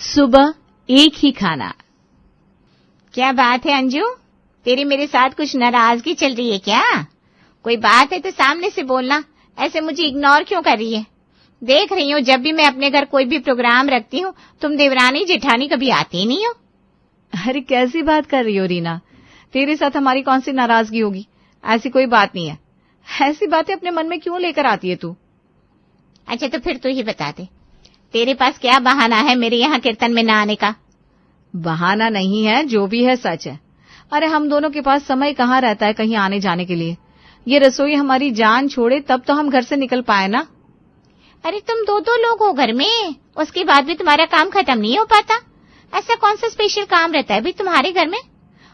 सुबह एक ही खाना। क्या बात है अंजू, तेरी मेरे साथ कुछ नाराजगी चल रही है क्या? कोई बात है तो सामने से बोलना, ऐसे मुझे इग्नोर क्यों कर रही है? देख रही हूँ जब भी मैं अपने घर कोई भी प्रोग्राम रखती हूँ तुम देवरानी जेठानी कभी आती ही नहीं हो। अरे कैसी बात कर रही हो रीना, तेरे साथ हमारी कौन सी नाराजगी होगी? ऐसी कोई बात नहीं है। ऐसी बातें अपने मन में क्यों लेकर आती है तू? अच्छा तो फिर तू ही बता दे, तेरे पास क्या बहाना है मेरे यहाँ कीर्तन में न आने का? बहाना नहीं है, जो भी है सच है। अरे हम दोनों के पास समय कहाँ रहता है कहीं आने जाने के लिए? ये रसोई हमारी जान छोड़े तब तो हम घर से निकल पाए ना। अरे तुम दो लोग हो घर में, उसके बाद भी तुम्हारा काम खत्म नहीं हो पाता? ऐसा कौन सा स्पेशल काम रहता है भी तुम्हारे घर में?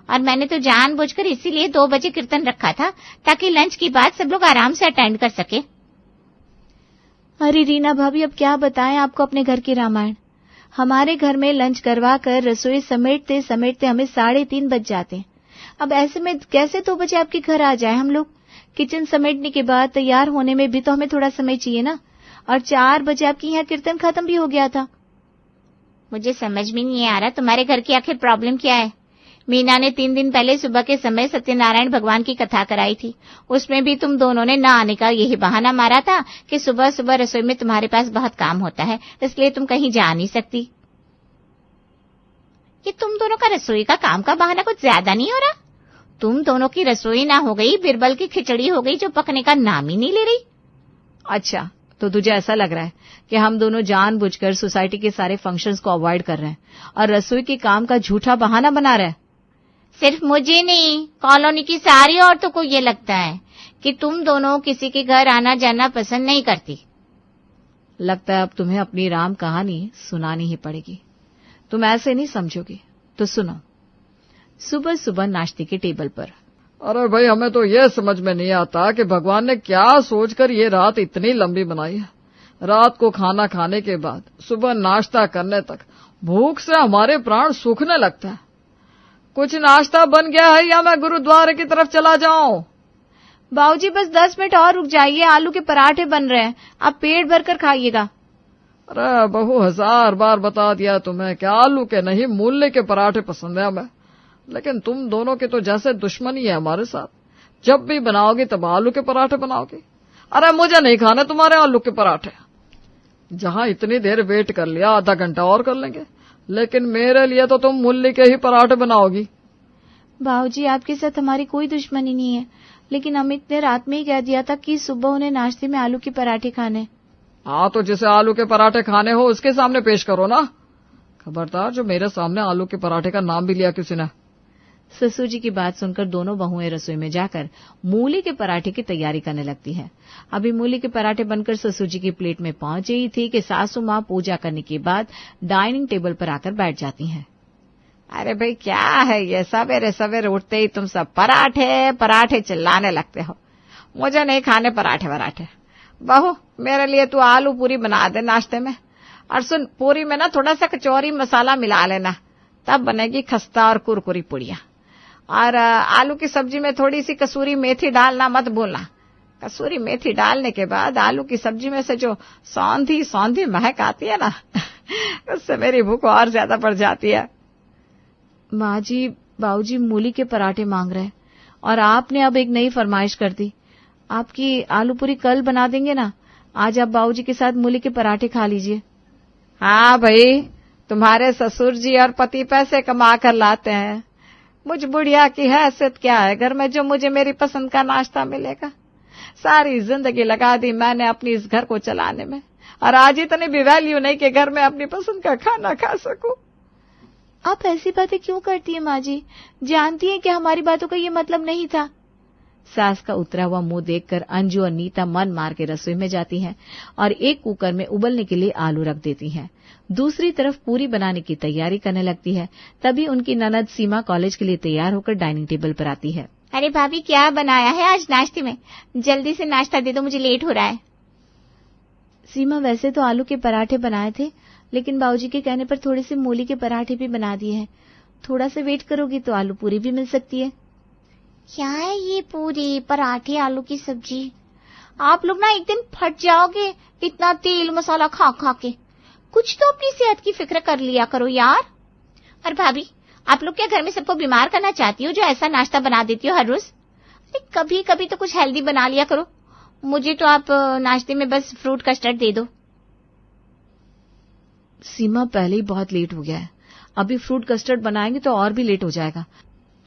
और मैंने तो जानबूझकर इसीलिए 2 बजे कीर्तन रखा था ताकि लंच के बाद सब लोग आराम से अटेंड कर सके। अरे रीना भाभी, अब क्या बताएं आपको अपने घर की रामायण। हमारे घर में लंच करवा कर रसोई समेटते समेटते हमें 3:30 बज जाते हैं। अब ऐसे में कैसे 2 बजे आपके घर आ जाए हम लोग? किचन समेटने के बाद तैयार होने में भी तो हमें थोड़ा समय चाहिए ना। और 4 बजे आपके यहाँ कीर्तन खत्म भी हो गया था। मुझे समझ में नहीं आ रहा तुम्हारे घर की आखिर प्रॉब्लम क्या है। मीना ने 3 दिन पहले सुबह के समय सत्यनारायण भगवान की कथा कराई थी, उसमें भी तुम दोनों ने न आने का यही बहाना मारा था कि सुबह सुबह रसोई में तुम्हारे पास बहुत काम होता है, इसलिए तुम कहीं जा नहीं सकती। ये तुम दोनों का रसोई का काम का बहाना कुछ ज्यादा नहीं हो रहा? तुम दोनों की रसोई ना हो गई, बिरबल की खिचड़ी हो गई जो पकने का नाम ही नहीं ले रही। अच्छा, तो तुझे ऐसा लग रहा है कि हम दोनों जानबूझकर सोसाइटी के सारे फंक्शंस को अवॉइड कर रहे हैं और रसोई के काम का झूठा बहाना बना रहे हैं? सिर्फ मुझे नहीं, कॉलोनी की सारी औरतों को ये लगता है कि तुम दोनों किसी के घर आना जाना पसंद नहीं करती। लगता है अब तुम्हें अपनी राम कहानी सुनानी ही पड़ेगी। तुम ऐसे नहीं समझोगी तो सुनो। सुबह सुबह नाश्ते के टेबल पर, अरे भाई, हमें तो ये समझ में नहीं आता कि भगवान ने क्या सोचकर ये रात इतनी लंबी बनाई है। रात को खाना खाने के बाद सुबह नाश्ता करने तक भूख से हमारे प्राण सूखने लगता है। कुछ नाश्ता बन गया है या मैं गुरुद्वारे की तरफ चला जाऊं? बाबूजी बस 10 मिनट और रुक जाइए, आलू के पराठे बन रहे हैं, आप पेट भरकर खाइएगा। अरे बहु 1000 बार बता दिया तुम्हें कि आलू के नहीं मूली के पराठे पसंद है हमें, लेकिन तुम दोनों की तो जैसे दुश्मनी है हमारे साथ। जब भी बनाओगी तब आलू के पराठे बनाओगी। अरे मुझे नहीं खाने तुम्हारे आलू के पराठे। जहां इतनी देर वेट कर लिया, आधा घंटा और कर लेंगे, लेकिन मेरे लिए तो तुम मूली के ही पराठे बनाओगी। बाबूजी आपके साथ हमारी कोई दुश्मनी नहीं है, लेकिन अमित ने रात में ही कह दिया था कि सुबह उन्हें नाश्ते में आलू के पराठे खाने। हाँ, तो जिसे आलू के पराठे खाने हो उसके सामने पेश करो ना। खबरदार, जो मेरे सामने आलू के पराठे का नाम भी लिया किसी ने। ससुर जी की बात सुनकर दोनों बहुएं रसोई में जाकर मूली के पराठे की तैयारी करने लगती है। अभी मूली के पराठे बनकर ससुर जी की प्लेट में पहुंच ही थी कि सासू माँ पूजा करने के बाद डाइनिंग टेबल पर आकर बैठ जाती हैं। अरे भाई, क्या है ये, सवेरे सवेरे उठते ही तुम सब पराठे पराठे चिल्लाने लगते हो। मुझे नहीं खाने पराठे वराठे। बहू, मेरे लिए तू आलू पूरी बना दे नाश्ते में। और सुन, पूरी में ना थोड़ा सा कचौरी मसाला मिला लेना, तब बनेगी खस्ता और कुरकुरी पुड़िया। और आलू की सब्जी में थोड़ी सी कसूरी मेथी डालना मत भूलना। कसूरी मेथी डालने के बाद आलू की सब्जी में से जो सौंधी सौंधी महक आती है ना उससे मेरी भूख और ज्यादा बढ़ जाती है। माँ जी, बाबूजी मूली के पराठे मांग रहे हैं और आपने अब एक नई फरमाइश कर दी। आपकी आलू पूरी कल बना देंगे ना? आज आप बाबूजी के साथ मूली के पराठे खा लीजिए। हाँ भाई, तुम्हारे ससुर जी और पति पैसे कमा कर लाते हैं, मुझ बुढ़िया की हैसियत क्या है घर में जो मुझे मेरी पसंद का नाश्ता मिलेगा। सारी जिंदगी लगा दी मैंने अपनी इस घर को चलाने में, और आज इतनी भी वैल्यू नहीं कि घर में अपनी पसंद का खाना खा सकूं। आप ऐसी बातें क्यों करती हैं माँ जी? जानती हैं कि हमारी बातों का ये मतलब नहीं था। सास का उतरा हुआ मुंह देखकर अंजू और नीता मन मार के रसोई में जाती हैं और एक कुकर में उबलने के लिए आलू रख देती हैं। दूसरी तरफ पूरी बनाने की तैयारी करने लगती है। तभी उनकी ननद सीमा कॉलेज के लिए तैयार होकर डाइनिंग टेबल पर आती है। अरे भाभी, क्या बनाया है आज नाश्ते में? जल्दी से नाश्ता दे दो, मुझे लेट हो रहा है। सीमा, वैसे तो आलू के पराठे बनाए थे, लेकिन बाबूजी के कहने पर थोड़े से मूली के पराठे भी बना दिए हैं। थोड़ा सा वेट करोगी तो आलू पूरी भी मिल सकती है। क्या है ये पूरी पराठे आलू की सब्जी? आप लोग ना एक दिन फट जाओगे, इतना तेल मसाला खा खा के। कुछ तो अपनी सेहत की फिक्र कर लिया करो यार। और भाभी, आप लोग क्या घर में सबको बीमार करना चाहती हो जो ऐसा नाश्ता बना देती हो हर रोज? अरे कभी कभी तो कुछ हेल्दी बना लिया करो। मुझे तो आप नाश्ते में बस फ्रूट कस्टर्ड दे दो। सीमा, पहले ही बहुत लेट हो गया है, अभी फ्रूट कस्टर्ड बनाएंगे तो और भी लेट हो जाएगा।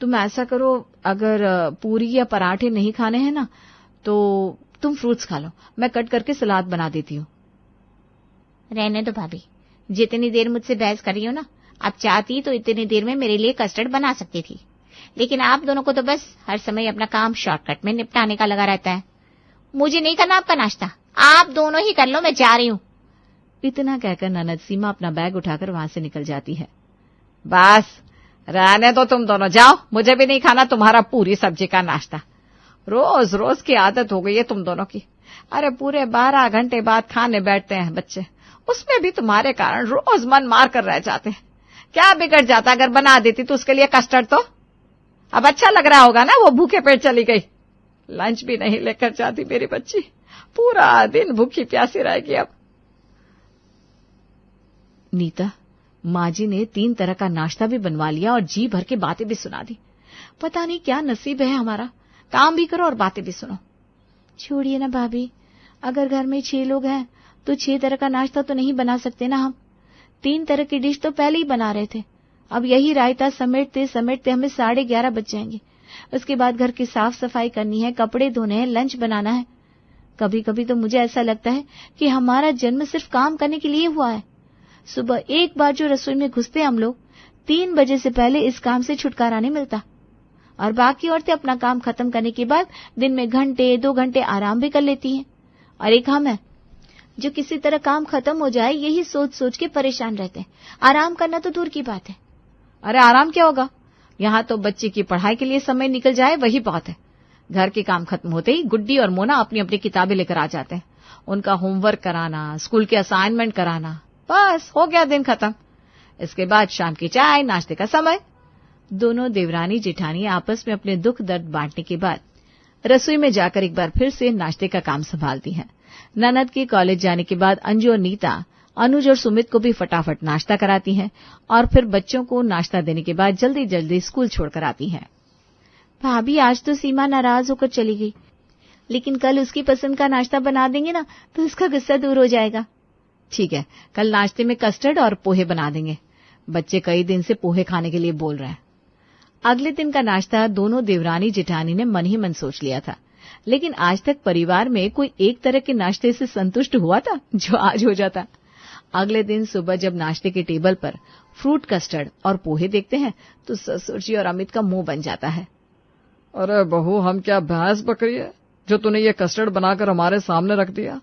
तुम ऐसा करो, अगर पूरी या पराठे नहीं खाने हैं ना तो तुम फ्रूट्स खा लो, मैं कट करके सलाद बना देती हूँ। रहने दो भाभी, जितनी देर मुझसे बहस कर रही हो ना, आप चाहती तो इतनी देर में मेरे लिए कस्टर्ड बना सकती थी, लेकिन आप दोनों को तो बस हर समय अपना काम शॉर्टकट में निपटाने का लगा रहता है। मुझे नहीं करना आपका नाश्ता, आप दोनों ही कर लो, मैं जा रही हूँ। इतना कहकर ननद सीमा अपना बैग उठाकर वहां से निकल जाती है। बस रहने दो, तुम दोनों जाओ, मुझे भी नहीं खाना तुम्हारा पूरी सब्जी का नाश्ता। रोज रोज की आदत हो गई है तुम दोनों की। अरे पूरे 12 घंटे बाद खाने बैठते हैं बच्चे, उसमें भी तुम्हारे कारण रोज मन मार कर रह जाते हैं। क्या बिगड़ जाता अगर बना देती तो उसके लिए कस्टर्ड तो? अब अच्छा लग रहा होगा ना, वो भूखे पेट चली गई, लंच भी नहीं लेकर जाती मेरी बच्ची, पूरा दिन भूखी प्यासी रहेगी। अब नीता, माँ जी ने 3 तरह का नाश्ता भी बनवा लिया और जी भर के बातें भी सुना दी। पता नहीं क्या नसीब है हमारा, काम भी करो और बातें भी सुनो। छोड़िए ना भाभी, अगर घर में 6 लोग हैं तो 6 तरह का नाश्ता तो नहीं बना सकते ना हम। 3 तरह की डिश तो पहले ही बना रहे थे, अब यही रायता समेटते समेटते हमें 11:30 बज जाएंगे। उसके बाद घर की साफ सफाई करनी है, कपड़े धोने हैं, लंच बनाना है। कभी कभी तो मुझे ऐसा लगता है कि हमारा जन्म सिर्फ काम करने के लिए हुआ है। सुबह एक बार जो रसोई में घुसते हैं हम लोग, 3 बजे से पहले इस काम से छुटकारा नहीं मिलता। और बाकी औरतें अपना काम खत्म करने के बाद दिन में घंटे 2 घंटे आराम भी कर लेती हैं। और एक हम है जो किसी तरह काम खत्म हो जाए यही सोच सोच के परेशान रहते हैं। आराम करना तो दूर की बात है। अरे आराम क्या होगा, यहाँ तो बच्चे की पढ़ाई के लिए समय निकल जाए वही बहुत है। घर के काम खत्म होते ही गुड्डी और मोना अपनी अपनी किताबें लेकर आ जाते हैं, उनका होमवर्क कराना, स्कूल के असाइनमेंट कराना, बस हो गया दिन खत्म। इसके बाद शाम की चाय नाश्ते का समय। दोनों देवरानी जेठानी आपस में अपने दुख दर्द बांटने के बाद रसोई में जाकर एक बार फिर से नाश्ते का काम संभालती हैं। ननद के कॉलेज जाने के बाद अंजू और नीता अनुज और सुमित को भी फटाफट नाश्ता कराती हैं और फिर बच्चों को नाश्ता देने के बाद जल्दी जल्दी स्कूल छोड़कर आती हैं। भाभी, आज तो सीमा नाराज होकर चली गई, लेकिन कल उसकी पसंद का नाश्ता बना देंगे ना तो उसका गुस्सा दूर हो जाएगा। ठीक है, कल नाश्ते में कस्टर्ड और पोहे बना देंगे, बच्चे कई दिन से पोहे खाने के लिए बोल रहे हैं। अगले दिन का नाश्ता दोनों देवरानी जेठानी ने मन ही मन सोच लिया था, लेकिन आज तक परिवार में कोई एक तरह के नाश्ते से संतुष्ट हुआ था जो आज हो जाता। अगले दिन सुबह जब नाश्ते के टेबल पर फ्रूट कस्टर्ड और पोहे देखते हैं तो ससुर जी और अमित का मुंह बन जाता है। अरे बहू, हम क्या भैंस बकरी है जो तूने ये कस्टर्ड बनाकर हमारे सामने रख दिया?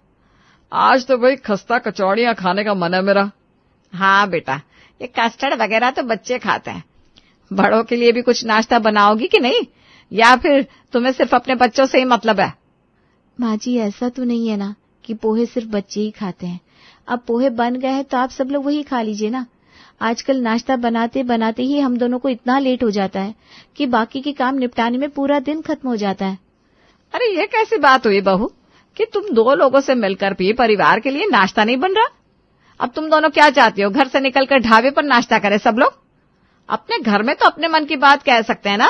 आज तो भाई खस्ता कचौड़ियां खाने का मन है मेरा। हाँ बेटा, ये कस्टर्ड वगैरह तो बच्चे खाते हैं, बड़ों के लिए भी कुछ नाश्ता बनाओगी कि नहीं, या फिर तुम्हें सिर्फ अपने बच्चों से ही मतलब है? माँ जी, ऐसा तो नहीं है ना कि पोहे सिर्फ बच्चे ही खाते हैं। अब पोहे बन गए हैं तो आप सब लोग वही खा लीजिए ना। आजकल नाश्ता बनाते बनाते ही हम दोनों को इतना लेट हो जाता है कि बाकी के काम निपटाने में पूरा दिन खत्म हो जाता है। अरे ये कैसी बात हुई बहू कि तुम 2 लोगों से मिलकर भी परिवार के लिए नाश्ता नहीं बन रहा? अब तुम दोनों क्या चाहती हो, घर से निकलकर ढाबे पर नाश्ता करें सब लोग? अपने घर में तो अपने मन की बात कह सकते हैं ना।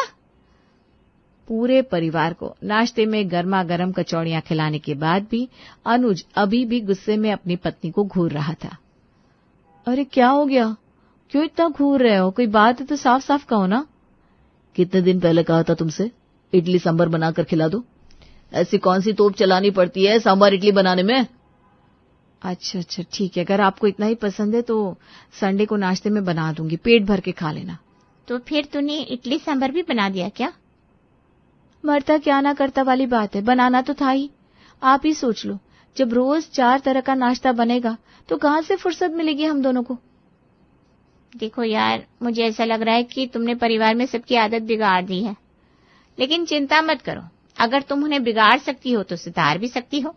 पूरे परिवार को नाश्ते में गर्मा गर्म कचौड़ियां खिलाने के बाद भी अनुज अभी भी गुस्से में अपनी पत्नी को घूर रहा था। अरे क्या हो गया, क्यों इतना घूर रहे हो? कोई बात है तो साफ साफ कहो ना। कितने दिन पहले कहा था तुमसे इडली सांभर बनाकर खिला दो, ऐसी कौन सी तोप चलानी पड़ती है सांभर इडली बनाने में? अच्छा ठीक है, अगर आपको इतना ही पसंद है तो संडे को नाश्ते में बना दूंगी, पेट भर के खा लेना। तो फिर तूने इडली सांभर भी बना दिया क्या? मरता क्या ना करता वाली बात है, बनाना तो था ही। आप ही सोच लो, जब रोज 4 तरह का नाश्ता बनेगा तो कहाँ से फुर्सत मिलेगी हम दोनों को। देखो यार, मुझे ऐसा लग रहा है कि तुमने परिवार में सबकी आदत बिगाड़ दी है, लेकिन चिंता मत करो, अगर तुम उन्हें बिगाड़ सकती हो तो सुधार भी सकती हो।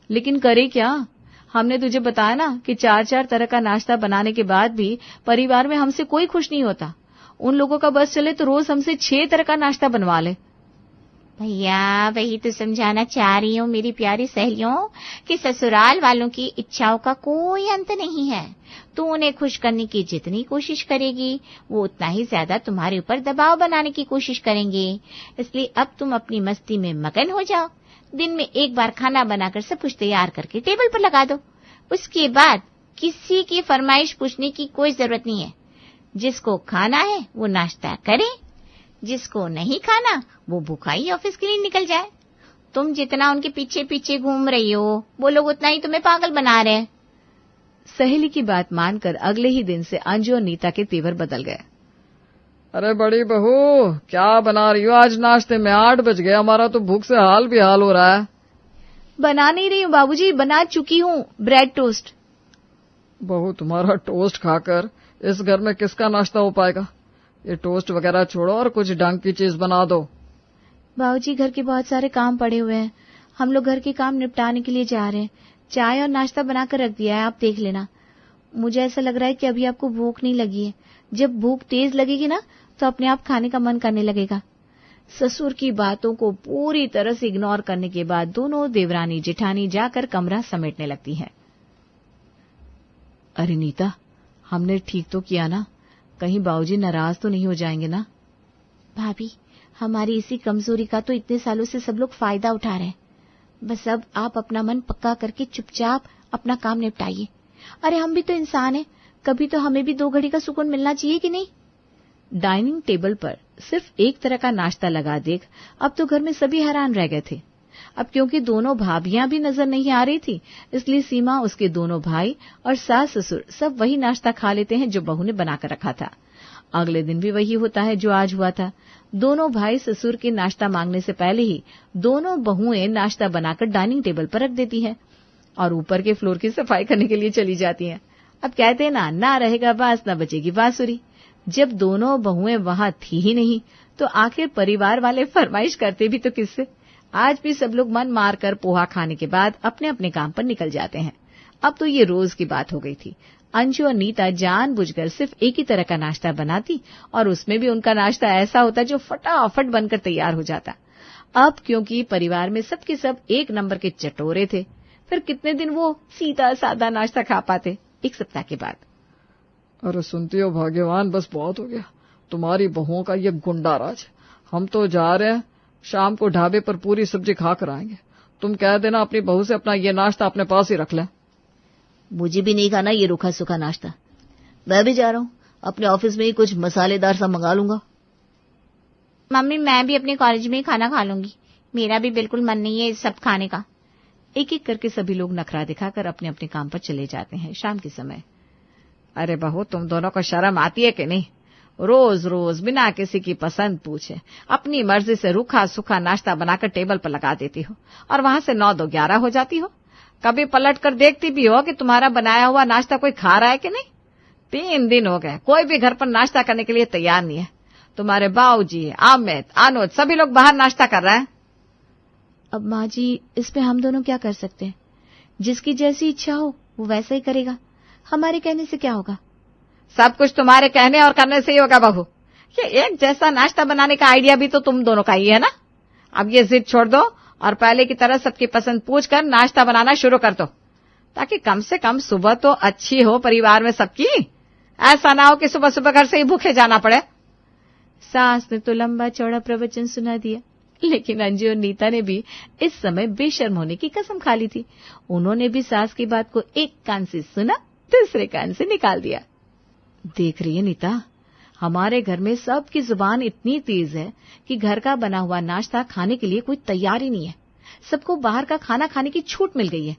लेकिन करे क्या? हमने तुझे बताया ना कि 4 तरह का नाश्ता बनाने के बाद भी परिवार में हमसे कोई खुश नहीं होता। उन लोगों का बस चले तो रोज हमसे 6 तरह का नाश्ता बनवा ले। भैया वही तो समझाना चाह रही हूँ मेरी प्यारी सहेलियों कि ससुराल वालों की इच्छाओं का कोई अंत नहीं है। तू उन्हें खुश करने की जितनी कोशिश करेगी वो उतना ही ज्यादा तुम्हारे ऊपर दबाव बनाने की कोशिश करेंगे। इसलिए अब तुम अपनी मस्ती में मगन हो जाओ। दिन में एक बार खाना बनाकर सब कुछ तैयार करके टेबल पर लगा दो। उसके बाद किसी की फरमाइश पूछने की कोई जरूरत नहीं है। जिसको खाना है वो नाश्ता करे, जिसको नहीं खाना वो भूखा ही ऑफिस के लिए निकल जाए। तुम जितना उनके पीछे पीछे घूम रही हो वो लोग उतना ही तुम्हें पागल बना रहे हैं। सहेली की बात मानकर अगले ही दिन से अंजू और नीता के तेवर बदल गए। अरे बड़ी बहू, क्या बना रही हो आज नाश्ते में? 8 बज गए, हमारा तो भूख से हाल बेहाल हो रहा है। बना नहीं रही हूँ बाबूजी, बना चुकी हूँ ब्रेड टोस्ट। बहू, तुम्हारा टोस्ट खाकर इस घर में किसका नाश्ता हो पाएगा? ये टोस्ट वगैरह छोड़ो और कुछ ढंग की चीज बना दो। बाबूजी घर के बहुत सारे काम पड़े हुए हैं, हम लोग घर के काम निपटाने के लिए जा रहे हैं। चाय और नाश्ता बनाकर रख दिया है, आप देख लेना। मुझे ऐसा लग रहा है कि अभी आपको भूख नहीं लगी है। जब भूख तेज लगेगी ना तो अपने आप खाने का मन करने लगेगा। ससुर की बातों को पूरी तरह से इग्नोर करने के बाद दोनों देवरानी जेठानी जाकर कमरा समेटने लगती हैं। अरे नीता, हमने ठीक तो किया ना? कहीं बाबूजी नाराज तो नहीं हो जाएंगे ना? भाभी, हमारी इसी कमजोरी का तो इतने सालों से सब लोग फायदा उठा रहे हैं। बस अब आप अपना मन पक्का करके चुपचाप अपना काम निपटाइए। अरे हम भी तो इंसान हैं, कभी तो हमें भी 2 घड़ी का सुकून मिलना चाहिए कि नहीं? डाइनिंग टेबल पर सिर्फ एक तरह का नाश्ता लगा देख अब तो घर में सभी हैरान रह गए थे। अब क्योंकि दोनों भाभियां भी नजर नहीं आ रही थी, इसलिए सीमा, उसके दोनों भाई और सास ससुर सब वही नाश्ता खा लेते हैं जो बहू ने बनाकर रखा था। अगले दिन भी वही होता है जो आज हुआ था। दोनों भाई ससुर के नाश्ता मांगने से पहले ही दोनों बहुएं नाश्ता बनाकर डाइनिंग टेबल पर रख देती हैं और ऊपर के फ्लोर की सफाई करने के लिए चली जाती हैं। अब कहते हैं ना रहेगा बांस ना बचेगी बांसुरी। जब दोनों बहुएं वहां थी ही नहीं तो आखिर परिवार वाले फरमाइश करते भी तो किससे? आज भी सब लोग मन मारकर पोहा खाने के बाद अपने अपने काम पर निकल जाते हैं। अब तो ये रोज की बात हो गई थी। अंशु और नीता जानबूझकर सिर्फ एक ही तरह का नाश्ता बनाती और उसमें भी उनका नाश्ता ऐसा होता जो फटाफट बनकर तैयार हो जाता। अब क्योंकि परिवार में सबके सब एक नंबर के चटोरे थे, फिर कितने दिन वो सीधा सादा नाश्ता खा पाते? 1 सप्ताह के बाद। अरे सुनती हो भाग्यवान, बस बहुत हो गया तुम्हारी बहुओं का ये गुंडा राज। हम तो जा रहे हैं, शाम को ढाबे पर पूरी सब्जी खा कर आएंगे। तुम कह देना अपनी बहू से अपना ये नाश्ता अपने पास ही रख ले। मुझे भी नहीं खाना ये रूखा सूखा नाश्ता। मैं भी जा रहा हूँ, अपने ऑफिस में ही कुछ मसालेदार सा मंगा लूंगा। मम्मी, मैं भी अपने कॉलेज में ही खाना खा लूंगी, मेरा भी बिल्कुल मन नहीं है सब खाने का। एक एक करके सभी लोग नखरा दिखाकर अपने अपने काम पर चले जाते हैं। शाम के समय, अरे बहू, तुम दोनों को शर्म आती है कि नहीं? रोज रोज बिना किसी की पसंद पूछे अपनी मर्जी से रूखा सूखा नाश्ता बनाकर टेबल पर लगा देती हो और वहां से 9 2 11 हो जाती हो। कभी पलट कर देखती भी हो कि तुम्हारा बनाया हुआ नाश्ता कोई खा रहा है कि नहीं? 3 दिन हो गए कोई भी घर पर नाश्ता करने के लिए तैयार नहीं है। तुम्हारे बाबूजी, अमित, अनुज सभी लोग बाहर नाश्ता कर रहे हैं। अब माँ जी, इस पे हम दोनों क्या कर सकते हैं? जिसकी जैसी इच्छा हो वो वैसा ही करेगा, हमारे कहने से क्या होगा? सब कुछ तुम्हारे कहने और करने से ही होगा बहू। ये एक जैसा नाश्ता बनाने का आइडिया भी तो तुम दोनों का ही है ना। अब ये जिद छोड़ दो और पहले की तरह सबकी पसंद पूछकर नाश्ता बनाना शुरू कर दो, ताकि कम से कम सुबह तो अच्छी हो परिवार में सबकी। ऐसा ना हो कि सुबह सुबह घर से ही भूखे जाना पड़े। सास ने तो लंबा चौड़ा प्रवचन सुना दिया, लेकिन अंजू और नीता ने भी इस समय बेशर्म होने की कसम खा ली थी। उन्होंने भी सास की बात को एक कान से सुना, दूसरे कान से निकाल दिया। देख रही है नीता, हमारे घर में सबकी जुबान इतनी तेज है कि घर का बना हुआ नाश्ता खाने के लिए कोई तैयार ही नहीं है। सबको बाहर का खाना खाने की छूट मिल गई है।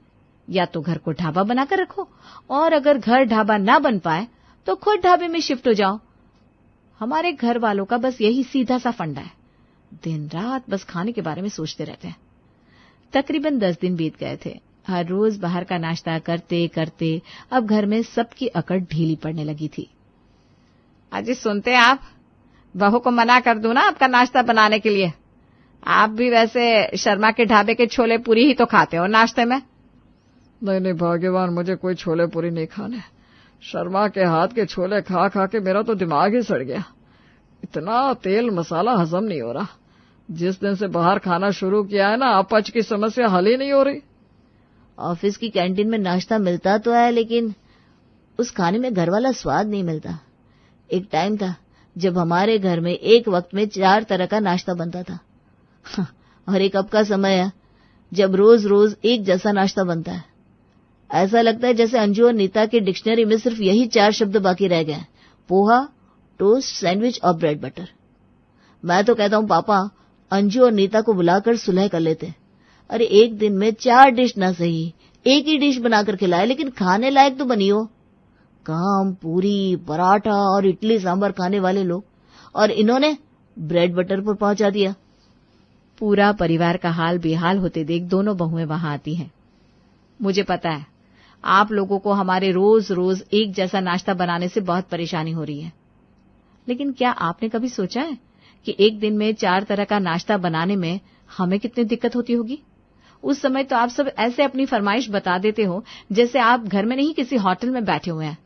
या तो घर को ढाबा बनाकर रखो, और अगर घर ढाबा ना बन पाए तो खुद ढाबे में शिफ्ट हो जाओ। हमारे घर वालों का बस यही सीधा सा फंडा है, दिन रात बस खाने के बारे में सोचते रहते हैं। तकरीबन 10 दिन बीत गए थे। हर रोज बाहर का नाश्ता करते करते अब घर में सबकी अकड़ ढीली पड़ने लगी थी। अजी सुनते हैं आप, बहू को मना कर दूं ना आपका नाश्ता बनाने के लिए? आप भी वैसे शर्मा के ढाबे के छोले पूरी ही तो खाते हो नाश्ते में। नहीं भाग्यवान, मुझे कोई छोले पूरी नहीं खाने। शर्मा के हाथ के छोले खा खा के मेरा तो दिमाग ही सड़ गया। इतना तेल मसाला हजम नहीं हो रहा। जिस दिन से बाहर खाना शुरू किया है ना, अपच की समस्या हल ही नहीं हो रही। ऑफिस की कैंटीन में नाश्ता मिलता तो है, लेकिन उस खाने में घर वाला स्वाद नहीं मिलता। एक टाइम था जब हमारे घर में एक वक्त में 4 तरह का नाश्ता बनता था, और एक अब का समय है जब रोज रोज एक जैसा नाश्ता बनता है। ऐसा लगता है जैसे अंजू और नीता की डिक्शनरी में सिर्फ यही 4 शब्द बाकी रह गए हैं, पोहा, टोस्ट, सैंडविच और ब्रेड बटर। मैं तो कहता हूँ पापा, अंजू और नीता को बुलाकर सुलह कर लेते। अरे एक दिन में 4 डिश ना सही, एक ही डिश बनाकर खिलाए, लेकिन खाने लायक तो बनी हो। कहाँ हम पूरी, पराठा और इडली सांभर खाने वाले लोग, और इन्होंने ब्रेड बटर पर पहुंचा दिया। पूरा परिवार का हाल बेहाल होते देख दोनों बहुएं वहां आती हैं। मुझे पता है आप लोगों को हमारे रोज रोज एक जैसा नाश्ता बनाने से बहुत परेशानी हो रही है, लेकिन क्या आपने कभी सोचा है कि एक दिन में 4 तरह का नाश्ता बनाने में हमें कितनी दिक्कत होती होगी? उस समय तो आप सब ऐसे अपनी फरमाइश बता देते हो जैसे आप घर में नहीं किसी होटल में बैठे हुए हैं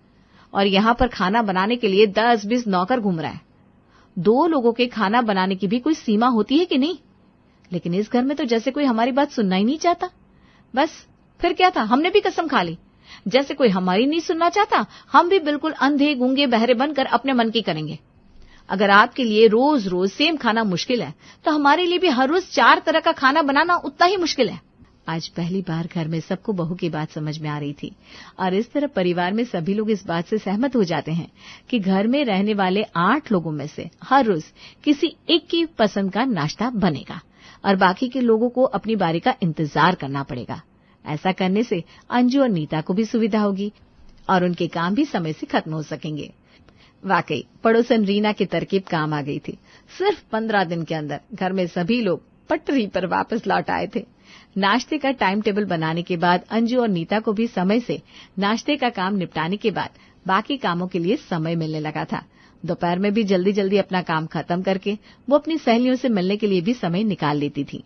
और यहाँ पर खाना बनाने के लिए 10-20 नौकर घूम रहा है। 2 लोगों के खाना बनाने की भी कोई सीमा होती है कि नहीं? लेकिन इस घर में तो जैसे कोई हमारी बात सुनना ही नहीं चाहता। बस फिर क्या था, हमने भी कसम खा ली, जैसे कोई हमारी नहीं सुनना चाहता, हम भी बिल्कुल अंधे गूंगे बहरे बनकर अपने मन की करेंगे। अगर आपके लिए रोज रोज सेम खाना मुश्किल है, तो हमारे लिए भी हर रोज 4 तरह का खाना बनाना उतना ही मुश्किल है। आज पहली बार घर में सबको बहू की बात समझ में आ रही थी, और इस तरह परिवार में सभी लोग इस बात से सहमत हो जाते हैं कि घर में रहने वाले 8 लोगों में से हर रोज किसी एक की पसंद का नाश्ता बनेगा और बाकी के लोगों को अपनी बारी का इंतजार करना पड़ेगा। ऐसा करने से अंजू और नीता को भी सुविधा होगी और उनके काम भी समय से खत्म हो सकेंगे। वाकई पड़ोसन रीना की तरकीब काम आ गई थी। सिर्फ 15 दिन के अंदर घर में सभी लोग पटरी पर वापस लौट आए थे। नाश्ते का टाइम टेबल बनाने के बाद अंजू और नीता को भी समय से नाश्ते का काम निपटाने के बाद बाकी कामों के लिए समय मिलने लगा था। दोपहर में भी जल्दी जल्दी अपना काम खत्म करके वो अपनी सहेलियों से मिलने के लिए भी समय निकाल लेती थी।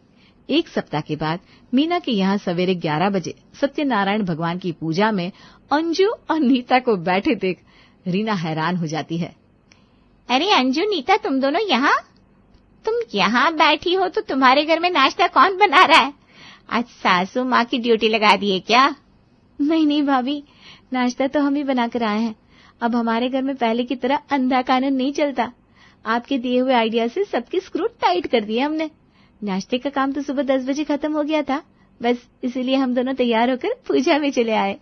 एक सप्ताह के बाद मीना के यहाँ सवेरे 11 बजे सत्यनारायण भगवान की पूजा में अंजू और नीता को बैठे देख रीना हैरान हो जाती है। अरे अंजू, नीता, तुम दोनों यहाँ? तुम यहाँ बैठी हो तो तुम्हारे घर में नाश्ता कौन बना रहा है? आज सासू माँ की ड्यूटी लगा दी है क्या? नहीं नहीं भाभी, नाश्ता तो हम ही बनाकर आए हैं। अब हमारे घर में पहले की तरह अंधा कानून नहीं चलता। आपके दिए हुए आइडिया से सबकी स्क्रू टाइट कर दिए हमने। नाश्ते का काम तो सुबह 10 बजे खत्म हो गया था, बस इसीलिए हम दोनों तैयार होकर पूजा में चले आए।